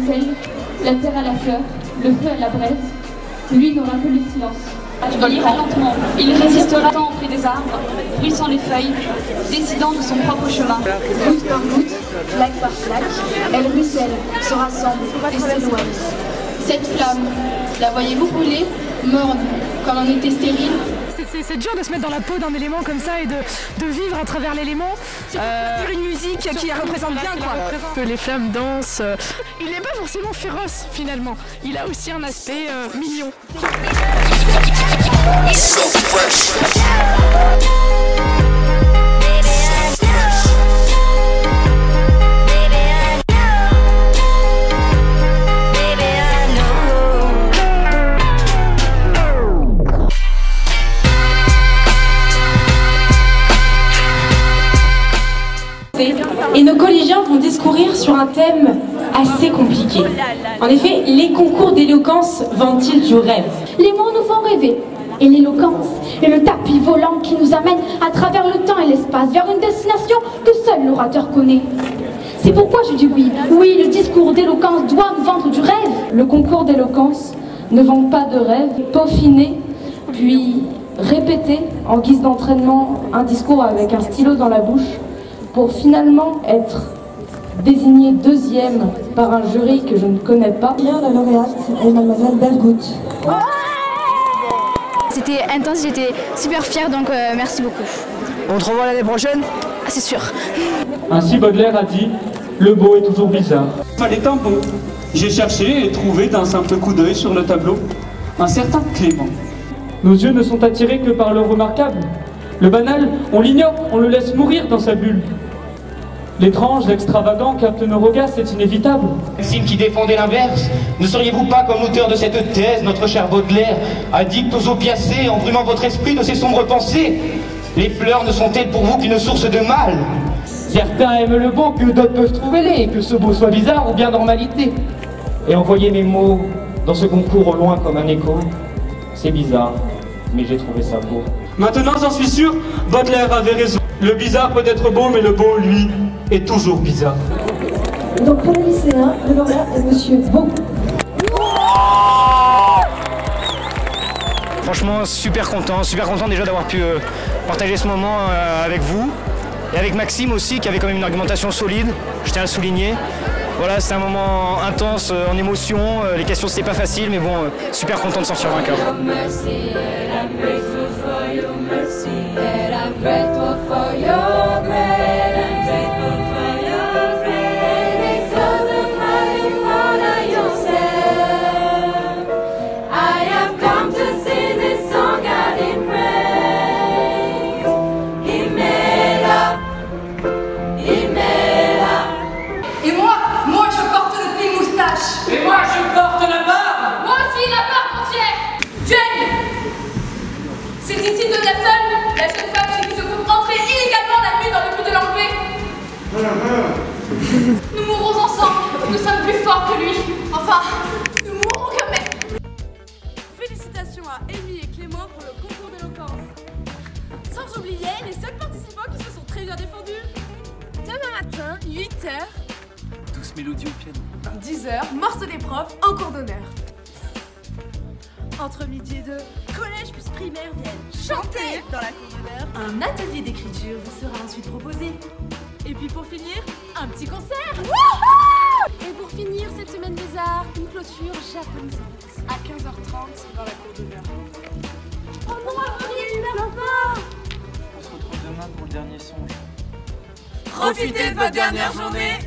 sel, la terre à la fleur, le feu à la braise. Lui n'aura que le silence. Il ira lentement, il résistera tant auprès des arbres, bruissant les feuilles, décidant de son propre chemin. Goutte par goutte, flaque par flaque, elle ruisselle, se rassemble et s'éloigne. Cette flamme, la voyez-vous brûler, morne, comme un été stérile? C'est dur de se mettre dans la peau d'un élément comme ça et de vivre à travers l'élément. Une musique qui la représente bien, quoi. Que les flammes dansent. Il n'est pas forcément féroce finalement. Il a aussi un aspect mignon. Et nos collégiens vont discourir sur un thème assez compliqué. En effet, les concours d'éloquence vendent-ils du rêve? Les mots nous font rêver, et l'éloquence est le tapis volant qui nous amène à travers le temps et l'espace vers une destination que seul l'orateur connaît. C'est pourquoi je dis oui. Oui, le discours d'éloquence doit nous vendre du rêve. Le concours d'éloquence ne vend pas de rêve. Peaufiner, puis répéter en guise d'entraînement un discours avec un stylo dans la bouche, pour finalement être désigné deuxième par un jury que je ne connais pas. Bien, la lauréate est mademoiselle Belgoutte. C'était intense, j'étais super fière, donc merci beaucoup. On te revoit l'année prochaine? Ah, c'est sûr. Ainsi Baudelaire a dit, le beau est toujours bizarre. Fallait un beau. J'ai cherché et trouvé d'un simple coup d'œil sur le tableau un certain Clément. Nos yeux ne sont attirés que par le remarquable. Le banal, on l'ignore, on le laisse mourir dans sa bulle. L'étrange, l'extravagant capte nos regards, c'est inévitable. Maxime qui défendait l'inverse, ne seriez-vous pas comme l'auteur de cette thèse, notre cher Baudelaire, addict aux opiacés, embrumant votre esprit de ses sombres pensées? Les fleurs ne sont-elles pour vous qu'une source de mal? Certains aiment le beau, que d'autres peuvent trouver laid, que ce beau soit bizarre ou bien normalité. Et envoyer mes mots dans ce concours au loin comme un écho, c'est bizarre, mais j'ai trouvé ça beau. Maintenant, j'en suis sûr, Baudelaire avait raison. Le bizarre peut être beau, mais le beau, lui, est toujours bizarre. Donc pour les lycéens, le lauréat est Monsieur Beau. Franchement, super content déjà d'avoir pu partager ce moment avec vous. Et avec Maxime aussi, qui avait quand même une argumentation solide, je tiens à le souligner. Voilà, c'est un moment intense, en émotion, les questions c'était pas facile, mais bon, super content de sortir vainqueur. Et moi je porte la barbe. Moi aussi la barbe entière. Jane, c'est ici de la seule femme chez qui je peux entrer illégalement la nuit dans le but de l'enlever. Nous mourrons ensemble, nous sommes plus forts que lui. Enfin, nous mourrons quand même. Félicitations à Amy et Clément pour le concours d'éloquence. Sans oublier les seuls participants qui se sont très bien défendus. Demain matin, 8h. Tous mélodieux au piano. 10h, morceau des profs en cours d'honneur. Entre midi et 2, collège plus primaire viennent chanter dans la cour d'honneur. Un atelier d'écriture vous sera ensuite proposé. Et puis pour finir, un petit concert. Et pour finir cette semaine des arts, une clôture japonisante À 15h30 dans la cour d'honneur. Oh non, Avril, papa! On se retrouve demain pour le dernier songe. Profitez de votre dernière journée.